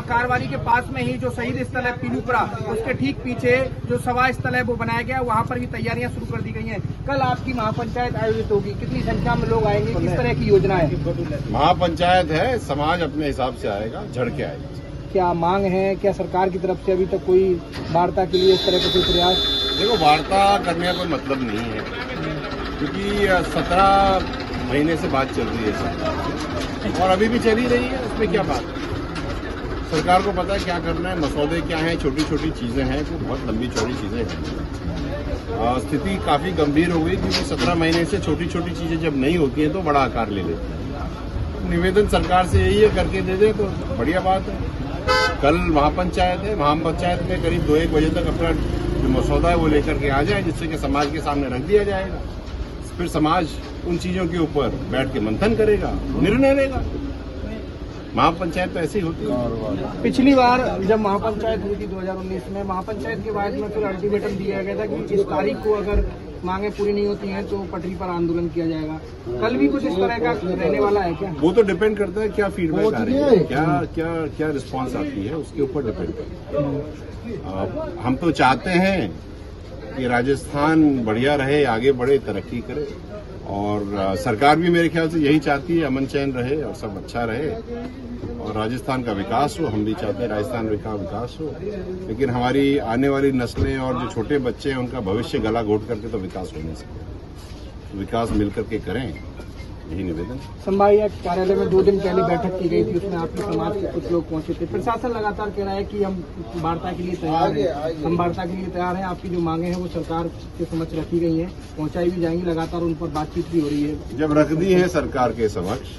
कारवारी के पास में ही जो शहीद स्थल है पीलूपुरा, उसके ठीक पीछे जो सभा स्थल है वो बनाया गया है, वहाँ पर भी तैयारियां शुरू कर दी गई हैं। कल आपकी महापंचायत आयोजित होगी, कितनी संख्या में लोग आएंगे, किस तरह की योजना है? महापंचायत है, समाज अपने हिसाब से आएगा, झड़ के आएगा। क्या मांग है, क्या सरकार की तरफ से अभी तक कोई वार्ता के लिए इस तरह का कोई प्रयास? देखो, वार्ता करने का कोई मतलब नहीं है, क्योंकि 17 महीने से बात चल रही है सर, और अभी भी चली रही है। उसमें क्या बात है? सरकार को पता है क्या करना है, मसौदे क्या हैं, छोटी छोटी चीजें हैं, तो बहुत लंबी चौड़ी चीजें हैं। स्थिति काफी गंभीर हो गई, क्योंकि 17 महीने से छोटी छोटी चीजें जब नहीं होती हैं तो बड़ा आकार ले लेती हैं। निवेदन सरकार से यही है, करके दे दे तो बढ़िया बात है। कल महापंचायत है, महापंचायत में करीब 2-1 बजे तक अपना जो मसौदा है वो लेकर के आ जाए, जिससे कि समाज के सामने रख दिया जाएगा। फिर समाज उन चीजों के ऊपर बैठ के मंथन करेगा, निर्णय लेगा। महापंचायत तो ऐसी होती है। पिछली बार जब महापंचायत हुई थी 2019 में, महापंचायत के बाद में फिर अल्टीमेटम दिया गया था कि इस तारीख को अगर मांगे पूरी नहीं होती हैं तो पटरी पर आंदोलन किया जाएगा। कल भी कुछ इस तरह का रहने वाला है क्या? वो तो डिपेंड करता है क्या फीडबैक आ रही है, क्या रिस्पांस आती है, उसके ऊपर डिपेंड करता है। हम तो चाहते हैं कि राजस्थान बढ़िया रहे, आगे बढ़े, तरक्की करे, और सरकार भी मेरे ख्याल से यही चाहती है, अमन चैन रहे और सब अच्छा रहे और राजस्थान का विकास हो। हम भी चाहते हैं राजस्थान का विकास हो, लेकिन हमारी आने वाली नस्लें और जो छोटे बच्चे हैं उनका भविष्य गला घोट करके तो विकास हो नहीं सकता। विकास मिल करके करें, यही निवेदन। संभागीय कार्यालय में 2 दिन पहले बैठक की गई थी, उसमें आपके समाज के कुछ लोग पहुंचे थे। प्रशासन लगातार कह रहा है कि हम वार्ता के लिए तैयार हैं, हम वार्ता के लिए तैयार हैं। आपकी जो मांगे हैं वो सरकार के समक्ष रखी गई हैं, पहुंचाई भी जाएंगी, लगातार उन पर बातचीत भी हो रही है। जब रख दी है सरकार के समक्ष,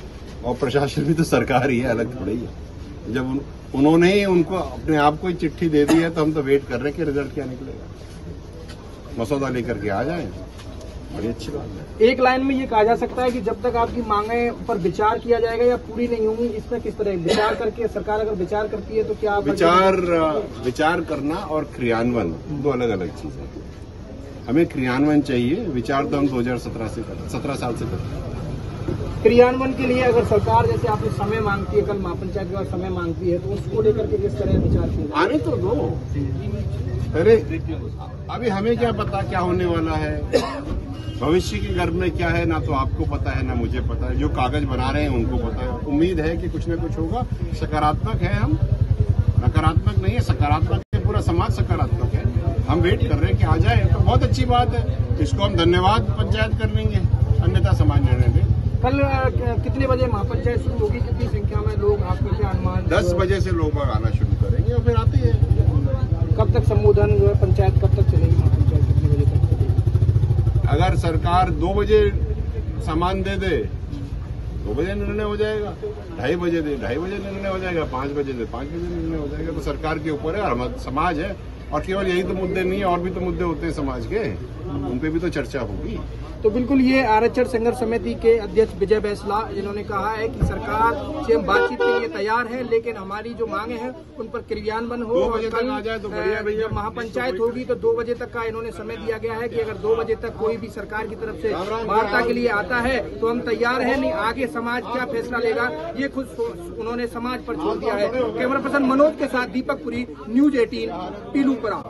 और प्रशासन भी तो सरकार ही है, अलग थोड़ी है। जब उन्होंने ही उनको अपने आप को चिट्ठी दे दी है तो हम तो वेट कर रहे हैं कि रिजल्ट क्या निकलेगा। मसौदा लेकर के आ जाए, बड़ी अच्छी बात है। एक लाइन में ये कहा जा सकता है कि जब तक आपकी मांगे पर विचार किया जाएगा या पूरी नहीं होंगी, इसमें किस तरह विचार करके सरकार अगर विचार करती है तो क्या विचार करना और क्रियान्वयन 2 अलग अलग चीजें हैं। हमें क्रियान्वयन चाहिए, विचार तो हम 2017 से करते, 17 साल से करते हैं। क्रियान्वयन के लिए अगर सरकार जैसे आपने समय मांगती है, कल महापंचायत के बाद समय मांगती है, तो उसको लेकर के किस तरह विचार किया? आने तो दो। अरे अभी हमें क्या पता क्या होने वाला है, भविष्य के गर्भ में क्या है, ना तो आपको पता है ना मुझे पता है। जो कागज बना रहे हैं उनको पता है। उम्मीद है कि कुछ न कुछ होगा। सकारात्मक है हम, नकारात्मक नहीं है, सकारात्मक है। पूरा समाज सकारात्मक है। हम वेट कर रहे हैं कि आ जाए तो बहुत अच्छी बात है। इसको हम धन्यवाद पंचायत कर लेंगे, अन्यथा समाज निर्णय दे। कल कितने बजे महापंचायत शुरू होगी, कितनी संख्या में लोग, आपका क्या अनुमान? 10 बजे से लोग आना शुरू करेंगे और फिर आते हैं। कब तक संबोधन जो है पंचायत कब तक चलेगी? महापंचायत कितने बजे तक चलेगी? अगर सरकार 2 बजे सामान दे दे, 2 बजे निर्णय हो जाएगा। 2:30 बजे दे, 2:30 बजे निर्णय हो जाएगा। 5 बजे दे, 5 बजे निर्णय हो जाएगा। तो सरकार के ऊपर है, और समाज है। और केवल यही तो मुद्दे नहीं है, और भी तो मुद्दे होते हैं समाज के, उन पे भी तो चर्चा होगी। तो बिल्कुल ये आरक्षण संघर्ष समिति के अध्यक्ष विजय बैसला, जिन्होंने कहा है कि सरकार से हम बातचीत के लिए तैयार है, लेकिन हमारी जो मांगे हैं उन पर क्रियान्वयन हो। 2 बजे तक आ जाए तो बढ़िया भैया। जब महापंचायत होगी तो 2 बजे तक का इन्होंने समय दिया गया है कि अगर 2 बजे तक कोई भी सरकार की तरफ से वार्ता के लिए आता है तो हम तैयार हैं, नहीं आगे समाज क्या फैसला लेगा ये खुद उन्होंने समाज पर छोड़ दिया है। कैमरा पर्सन मनोज के साथ दीपक पुरी, न्यूज़ 18 पीलूपुरा।